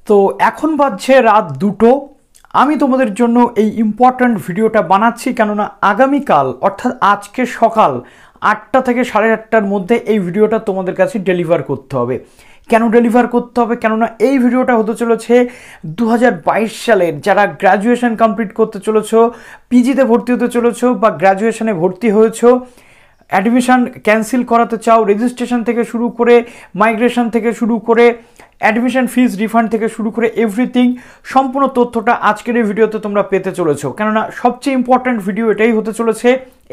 তো এখন বাজছে রাত 2টো। আমি তোমাদের জন্য এই ইম্পর্ট্যান্ট ভিডিওটা বানাচ্ছি, কেননা আগামীকাল অর্থাৎ আজকে সকাল 8টা থেকে 8:30টার মধ্যে এই ভিডিওটা তোমাদের কাছে ডেলিভার করতে হবে। কেন ডেলিভার করতে হবে? কেননা এই ভিডিওটা হতে চলেছে 2022 সালের যারা গ্র্যাজুয়েশন কমপ্লিট করতে চলেছো, পিজিতে ভর্তি হতে চলেছো বা গ্র্যাজুয়েশনে ভর্তি হয়েছো, অ্যাডমিশন ক্যান্সেল করাতে চাও, রেজিস্ট্রেশন থেকে শুরু করে মাইগ্রেশন থেকে শুরু করে অ্যাডমিশন ফিজ রিফান্ড থেকে শুরু করে এভরিথিং, সম্পূর্ণ তথ্যটা আজকের এই ভিডিওতে তোমরা পেতে চলেছো। কেননা সবচেয়ে ইম্পর্ট্যান্ট ভিডিও এটাই হতে চলেছে।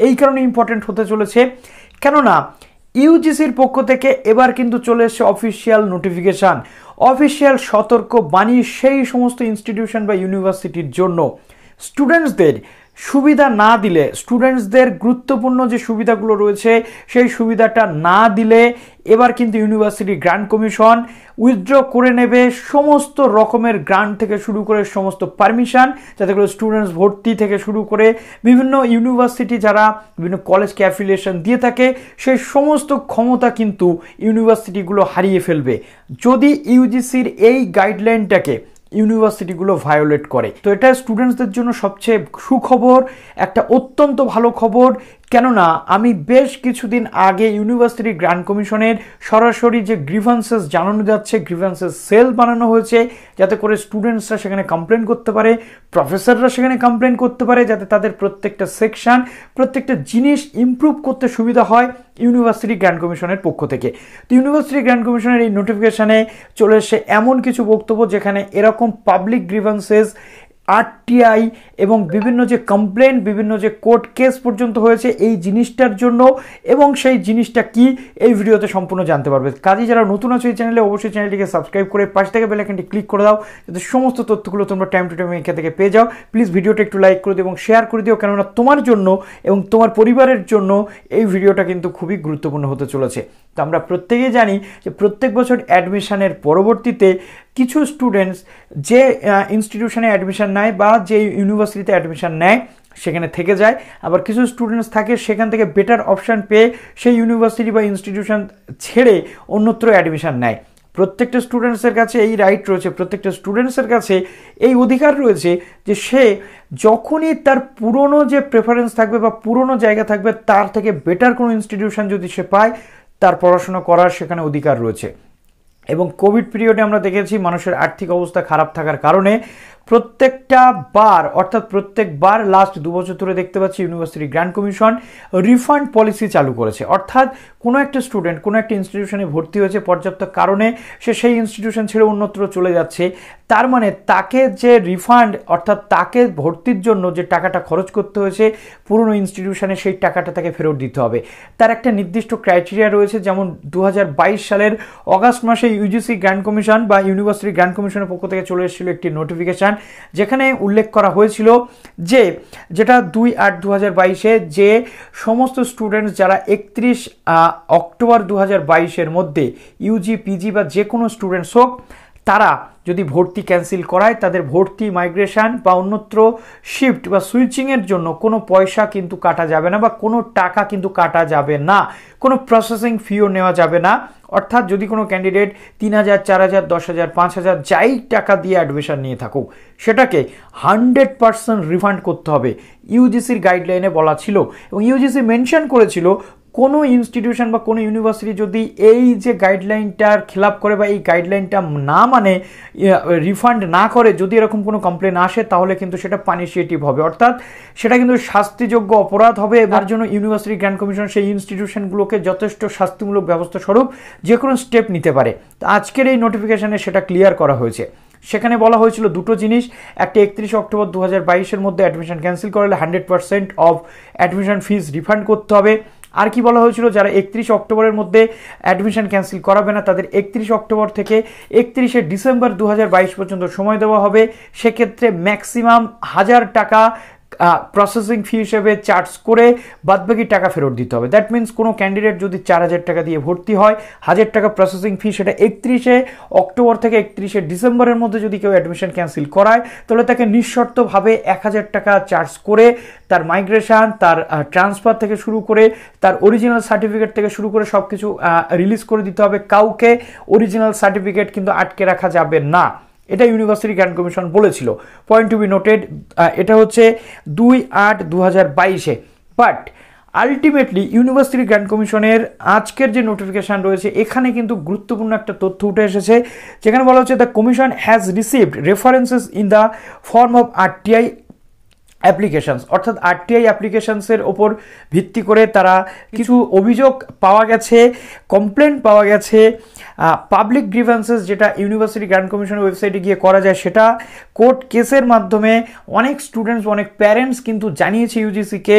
এই কারণে ইম্পর্ট্যান্ট হতে চলেছে কেননা ইউজিসির পক্ষ থেকে এবার কিন্তু চলে এসছে অফিসিয়াল নোটিফিকেশান, অফিসিয়াল সতর্ক বাণী সেই সমস্ত ইনস্টিটিউশন বা ইউনিভার্সিটির জন্য। স্টুডেন্টসদের সুবিধা না দিলে, স্টুডেন্টসদের গুরুত্বপূর্ণ যে সুবিধাগুলো রয়েছে সেই সুবিধাটা না দিলে এবার কিন্তু ইউনিভার্সিটি গ্রান্ট কমিশন উইথড্র করে নেবে সমস্ত রকমের গ্রান্ট থেকে শুরু করে সমস্ত পারমিশন, যাতে করে স্টুডেন্টস ভর্তি থেকে শুরু করে বিভিন্ন ইউনিভার্সিটি যারা বিভিন্ন কলেজকে অ্যাফিলিয়েশন দিয়ে থাকে সেই সমস্ত ক্ষমতা কিন্তু ইউনিভার্সিটিগুলো হারিয়ে ফেলবে যদি ইউজিসির এই গাইডলাইনটাকে ইউনিভার্সিটিগুলো ভায়োলেট করে। তো এটা স্টুডেন্টসদের জন্য সবচেয়ে সুখবর, একটা অত্যন্ত ভালো খবর। কেননা আমি বেশ কিছুদিন আগে ইউনিভার্সিটি গ্রান্ট কমিশনের সরাসরি যে গ্রিভান্সেস জানানো যাচ্ছে, গ্রিভান্সেস সেল বানানো হয়েছে যাতে করে স্টুডেন্টসরা সেখানে কমপ্লেন করতে পারে, প্রফেসররা সেখানে কমপ্লেন করতে পারে, যাতে তাদের প্রত্যেকটা সেকশন, প্রত্যেকটা জিনিস ইমপ্রুভ করতে সুবিধা হয় ইউনিভার্সিটি গ্রান্ট কমিশনের পক্ষ থেকে। তো ইউনিভার্সিটি গ্রান্ট কমিশনের এই নোটিফিকেশানে চলে এসে এমন কিছু বক্তব্য যেখানে এরকম পাবলিক গ্রিভান্সেস, আরটিআই এবং বিভিন্ন যে কমপ্লেন, বিভিন্ন যে কোর্ট কেস পর্যন্ত হয়েছে এই জিনিসটার জন্য, এবং সেই জিনিসটা কি এই ভিডিওতে সম্পূর্ণ জানতে পারবে। কাজে যারা নতুন আছো এই চ্যানেলে অবশ্যই চ্যানেলটিকে সাবস্ক্রাইব করে পাশে থেকে বেল আইকনটি ক্লিক করে দাও, যাতে সমস্ত তথ্যগুলো তোমরা টাইম টু টাইম এখান থেকে পেয়ে যাও। প্লিজ ভিডিওটা একটু লাইক করে দিও এবং শেয়ার করে দিও, কেননা তোমার জন্য এবং তোমার পরিবারের জন্য এই ভিডিওটা কিন্তু খুবই গুরুত্বপূর্ণ হতে চলেছে। তো আমরা প্রত্যেকেই জানি যে প্রত্যেক বছর অ্যাডমিশনের পরবর্তীতে কিছু স্টুডেন্টস যে ইনস্টিটিউশনে অ্যাডমিশন নেয় বা যে ইউনিভার্সিটিতে অ্যাডমিশন নেয় সেখানে থেকে যায়, আবার কিছু স্টুডেন্টস থাকে সেখান থেকে বেটার অপশান পেয়ে সেই ইউনিভার্সিটি বা ইনস্টিটিউশন ছেড়ে অন্যত্র অ্যাডমিশন নেয়। প্রত্যেকটা স্টুডেন্টসের কাছে এই রাইট রয়েছে, প্রত্যেকটা স্টুডেন্টসের কাছে এই অধিকার রয়েছে যে সে যখনই তার পুরনো যে প্রেফারেন্স থাকবে বা পুরনো জায়গা থাকবে তার থেকে বেটার কোনো ইনস্টিটিউশন যদি সে পায় তার পড়াশোনা করার সেখানে অধিকার রয়েছে। এবং কোভিড পিরিয়ডে আমরা দেখেছি মানুষের আর্থিক অবস্থা খারাপ থাকার কারণে প্রত্যেকবার লাস্ট 2 বছর ধরে দেখতে পাচ্ছি university grant commission refund policy চালু করেছে। অর্থাৎ কোনো একটা স্টুডেন্ট কোনো একটা ইনস্টিটিউশনে ভর্তি হয়েছে, পর্যাপ্ত কারণে সে সেই ইনস্টিটিউশন ছেড়ে অন্যত্র চলে যাচ্ছে, তার মানে তাকে যে রিফান্ড অর্থাৎ তাকে ভর্তির জন্য যে টাকাটা খরচ করতে হয়েছে পুরনো ইনস্টিটিউশনে সেই টাকাটা তাকে ফেরত দিতে হবে। তার একটা নির্দিষ্ট ক্রাইটেরিয়া রয়েছে, যেমন 2022 সালের অগাস্ট মাসে ইউজিসি গ্রান্ট কমিশন বা ইউনিভার্সিটি গ্রান্ট কমিশনের পক্ষ থেকে চলে এসেছিল একটি নোটিফিকেশান, যেখানে উল্লেখ করা হয়েছিল যে যেটা 2/8/2022 যে সমস্ত স্টুডেন্টস যারা 31 অক্টোবর 2022 মধ্যে ইউজি পিজি বা যে কোনো স্টুডেন্টস হোক তারা যদি ভর্তি ক্যান্সেল করায় তাদের ভর্তি, মাইগ্রেশন বা অন্যত্র শিফট বা সুইচিংয়ের জন্য কোনো পয়সা কিন্তু কাটা যাবে না বা কোনো টাকা কিন্তু কাটা যাবে না, কোনো প্রসেসিং ফিও নেওয়া যাবে না। অর্থাৎ যদি কোনো ক্যান্ডিডেট 3,000, 4,000, 10,000, 5,000 যাই টাকা দিয়ে অ্যাডমিশন নিয়ে থাকুক সেটাকে 100% রিফান্ড করতে হবে ইউজিসির গাইডলাইনে বলা ছিল। এবং ইউজিসি মেনশন করেছিল কোনো ইনস্টিটিউশন বা কোনো ইউনিভার্সিটি যদি এই যে গাইডলাইনটার খেলাপ করে বা এই গাইডলাইনটা না মানে রিফান্ড না করে, যদি এরকম কোনো কমপ্লেন আসে তাহলে কিন্তু সেটা পানিশিয়েটিভ হবে, অর্থাৎ সেটা কিন্তু শাস্তিযোগ্য অপরাধ হবে। এবার জন্য ইউনিভার্সিটি গ্রান্ট কমিশন সেই ইনস্টিটিউশনগুলোকে যথেষ্ট শাস্তিমূলক ব্যবস্থা স্বরূপ যে কোনো স্টেপ নিতে পারে। তো আজকের এই নোটিফিকেশানে সেটা ক্লিয়ার করা হয়েছে। সেখানে বলা হয়েছিল দুটো জিনিস, একটা 31 অক্টোবর 2022 মধ্যে অ্যাডমিশন ক্যান্সেল করালে 100% অফ অ্যাডমিশন ফিজ রিফান্ড করতে হবে। আর কি বলা হয়েছিল, যারা 31 অক্টোবরের মধ্যে অ্যাডমিশন ক্যান্সেল করাবে না তাদের 31 অক্টোবর থেকে 31 ডিসেম্বর 2022 পর্যন্ত সময় দেওয়া হবে। সেক্ষেত্রে ম্যাক্সিমাম 1000 টাকা প্রসেসিং ফি হিসেবে চার্জ করে বাদবাকি টাকা ফেরত দিতে হবে। দ্যাট মিনস কোনো ক্যান্ডিডেট যদি 4,000 টাকা দিয়ে ভর্তি হয়, 1000 টাকা প্রসেসিং ফি, সেটা 31 অক্টোবর থেকে 31 ডিসেম্বরের মধ্যে যদি কেউ অ্যাডমিশন ক্যান্সেল করায় তাহলে তাকে নিঃশর্তভাবে 1000 টাকা চার্জ করে তার মাইগ্রেশন, তার ট্রান্সফার থেকে শুরু করে তার অরিজিনাল সার্টিফিকেট থেকে শুরু করে সব কিছু রিলিজ করে দিতে হবে। কাউকে অরিজিনাল সার্টিফিকেট কিন্তু আটকে রাখা যাবে না। এটা ইউনিভার্সিটি গ্র্যান্ট কমিশন বলেছিল। পয়েন্ট টু বি নোটেড, এটা হচ্ছে 2/8/2022-এ। বাট আলটিমেটলি ইউনিভার্সিটি গ্র্যান্ট কমিশনের আজকের যে নোটিফিকেশান রয়েছে এখানে কিন্তু গুরুত্বপূর্ণ একটা তথ্য উঠে এসেছে, যেখানে বলা হচ্ছে the commission has received references in the form of RTI applications, অর্থাৎ আরটিআই অ্যাপ্লিকেশানসের ওপর ভিত্তি করে তারা কিছু অভিযোগ পাওয়া গেছে, কমপ্লেন পাওয়া গেছে, পাবলিক গ্রিভেন্সেস যেটা ইউনিভার্সিটি গ্র্যান্ট কমিশনের ওয়েবসাইটে গিয়ে করা যায়, সেটা কোর্ট কেসের মাধ্যমে অনেক স্টুডেন্টস, অনেক প্যারেন্টস কিন্তু জানিয়েছে ইউজিসিকে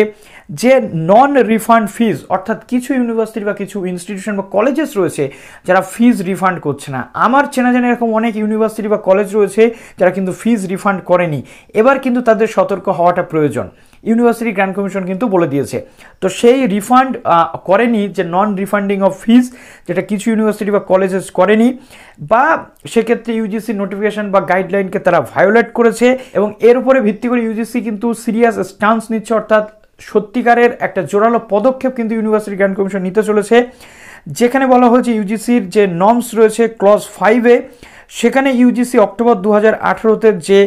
যে নন রিফান্ড ফিজ, অর্থাৎ কিছু ইউনিভার্সিটি বা কিছু ইনস্টিটিউশন বা কলেজেস রয়েছে যারা ফিজ রিফান্ড করছে না। আমার চেনা জানা এরকম অনেক ইউনিভার্সিটি বা কলেজ রয়েছে যারা কিন্তু ফিজ রিফান্ড করেনি। এবার কিন্তু তাদের সতর্ক হওয়াটা প্রয়োজন, ইউনিভার্সিটি গ্র্যান্ট কমিশন কিন্তু বলে দিয়েছে। তো সেই রিফান্ড করেনি, যে নন রিফান্ডিং অফ ফিজ যেটা কিছু ইউনিভার্সিটি বা কলেজেস করেনি, বা সেক্ষেত্রে ইউজিসি নোটিফিকেশন বা গাইডলাইনকে তারা ভায়োলেট করেছে, এবং এর উপরে ভিত্তি করে ইউজিসি কিন্তু সিরিয়াস স্টান্স নিচ্ছে, অর্থাৎ সত্যিকারের একটা জোরালো পদক্ষেপ কিন্তু ইউনিভার্সিটি গ্র্যান্ট কমিশন নিতে চলেছে। যেখানে বলা হয়েছে ইউজিসির যে নর্মস রয়েছে ক্লজ 5-এ, সেখানে ইউজিসি অক্টোবর 2018-তে যে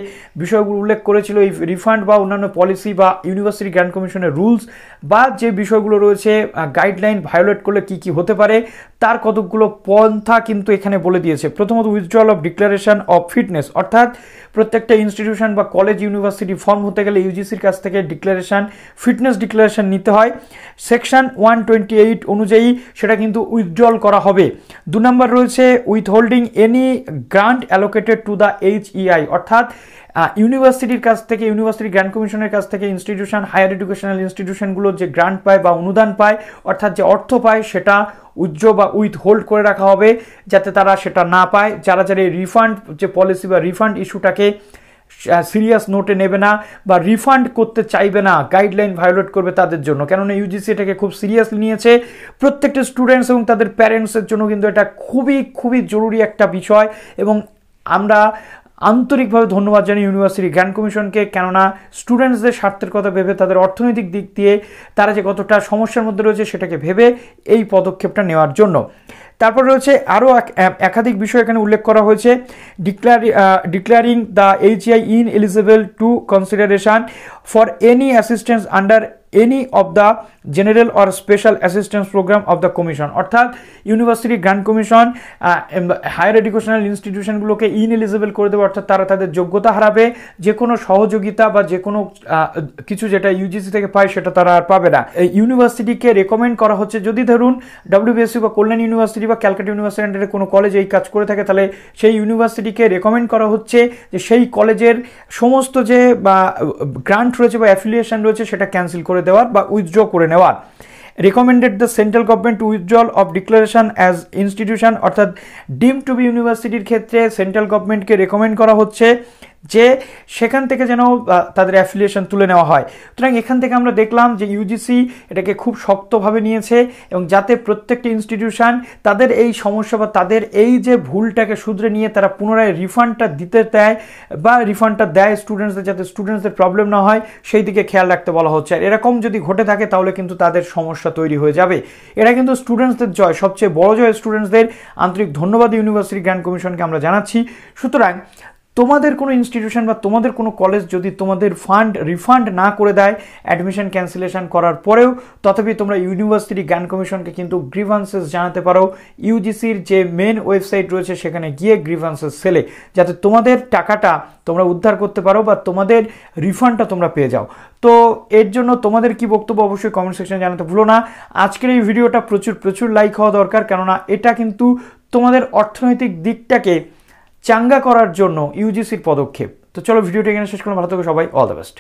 বিষয়গুলো উল্লেখ করেছিল, এই রিফান্ড বা অন্যান্য পলিসি বা ইউনিভার্সিটি গ্র্যান্ট কমিশনের রুলস বা যে বিষয়গুলো রয়েছে গাইডলাইন ভায়োলেট করলে কি কি হতে পারে, তার কতকগুলো পন্থা কিন্তু এখানে বলে দিয়েছে। প্রথমত withdrawal of declaration of fitness, অর্থাৎ প্রত্যেকটা ইনস্টিটিউশন বা কলেজ ইউনিভার্সিটি ফর্ম হতে গেলে ইউজিসির কাছ থেকে ফিটনেস ডিক্লারেশন নিতে হয়। সেকশন 128 অনুযায়ী সেটা কিন্তু উইথড্রল করা হবে। 2 নম্বর রয়েছে withholding any grant allocated to the HEI, অর্থাৎ ইউনিভার্সিটির কাছ থেকে, ইউনিভার্সিটি গ্র্যান্ট কমিশনের কাছ থেকে ইনস্টিটিউশন, হায়ার এডুকেশনাল ইনস্টিটিউশনগুলো যে গ্রান্ট পায় বা অনুদান পায়, অর্থাৎ যে অর্থ পায়, সেটা উইথড্র বা উইথহোল্ড করে রাখা হবে যাতে তারা সেটা না পায়। যারা এই রিফান্ড যে পলিসি বা রিফান্ড ইস্যুটাকে সিরিয়াস নোটে নেবে না বা রিফান্ড করতে চাইবে না, গাইডলাইন ভায়োলেট করবে তাদের জন্য, কেননা ইউজিসি এটাকে খুব সিরিয়াসলি নিয়েছে। প্রত্যেকটা স্টুডেন্টস এবং তাদের প্যারেন্টসের জন্য কিন্তু এটা খুবই খুবই জরুরি একটা বিষয়, এবং আমরা আন্তরিকভাবে ধন্যবাদ জানাই ইউনিভার্সিটি গ্র্যান্ট কমিশনকে, কেননা স্টুডেন্টসদের স্বার্থের কথা ভেবে, তাদের অর্থনৈতিক দিক দিয়ে তারা যে কতটা সমস্যার মধ্যে রয়েছে সেটাকে ভেবে এই পদক্ষেপটা নেওয়ার জন্য। তারপর রয়েছে আরও একাধিক বিষয় এখানে উল্লেখ করা হয়েছে, declaring the HEI ineligible to consideration for any assistance under any of the general or special assistance programme of the commission, অর্থাৎ university grant commission higher educational ইনস্টিটিউশনগুলোকে ইনএলিজিবল করে দেবে, অর্থাৎ তারা তাদের যোগ্যতা হারাবে, যে কোনো সহযোগিতা বা যে কোনো কিছু যেটা ইউজিসি থেকে পায় সেটা তারা আর পাবে না। ইউনিভার্সিটিকে রেকমেন্ড করা হচ্ছে, যদি ধরুন wbsu বা কল্যাণ ইউনিভার্সিটি বা ক্যালকাটা ইউনিভার্সিটির কোনো কলেজ এই কাজ করে থাকে, তাহলে সেই ইউনিভার্সিটিকে রেকমেন্ড করা হচ্ছে যে সেই কলেজের সমস্ত যে বা গ্রান্ট রয়েছে বা অ্যাফিলিয়েশন রয়েছে সেটা ক্যান্সেল করে দেওয়ার বা উইথড্র করে নেওয়ার। Recommended the central government to withdrawal of declaration as institution, অর্থাৎ ডিম টু বি ইউনিভার্সিটির ক্ষেত্রে সেন্ট্রাল গভর্নমেন্টকে রেকমেন্ড করা হচ্ছে যে সেখান থেকে যেন তাদের অ্যাফিলিয়েশন তুলে নেওয়া হয়। সুতরাং এখান থেকে আমরা দেখলাম যে ইউজিসি এটাকে খুব শক্তভাবে নিয়েছে, এবং যাতে প্রত্যেকটা ইনস্টিটিউশন তাদের এই সমস্যা বা তাদের এই যে ভুলটাকে শুধরে নিয়ে তারা পুনরায় রিফান্ডটা দিতে দেয় বা রিফান্ডটা দেয় স্টুডেন্টসদের, যাতে স্টুডেন্টসদের প্রবলেম না হয় সেই দিকে খেয়াল রাখতে বলা হচ্ছে। আর এরকম যদি ঘটে থাকে তাহলে কিন্তু তাদের সমস্যা তৈরি হয়ে যাবে। এটা কিন্তু স্টুডেন্টসদের জয়, সবচেয়ে বড় জয় স্টুডেন্টসদের। আন্তরিক ধন্যবাদ ইউনিভার্সিটি গ্র্যান্ট কমিশনকে আমরা জানাচ্ছি। সুতরাং তোমাদের কোনো ইনস্টিটিউশন বা তোমাদের কোনো কলেজ যদি তোমাদের ফান্ড রিফান্ড না করে দেয় অ্যাডমিশন ক্যান্সেলেশন করার পরেও, তথাপি তোমরা ইউনিভার্সিটি গ্র্যান্ট কমিশনকে কিন্তু গ্রিভান্সেস জানাতে পারো ইউজিসির যে মেন ওয়েবসাইট রয়েছে সেখানে গিয়ে গ্রিভান্সেস সেলে, যাতে তোমাদের টাকাটা তোমরা উদ্ধার করতে পারো বা তোমাদের রিফান্ডটা তোমরা পেয়ে যাও। তো এর জন্য তোমাদের কি বক্তব্য অবশ্যই কমেন্ট সেকশনে জানাতে ভুলো না। আজকের এই ভিডিওটা প্রচুর লাইক হওয়া দরকার, কেননা এটা কিন্তু তোমাদের অর্থনৈতিক দিকটাকে চাঙ্গা করার জন্য ইউজিসির পদক্ষেপ। তো চলো ভিডিওটা এখানে শেষ করলাম। ভালো থেকো সবাই, অল দ্য বেস্ট।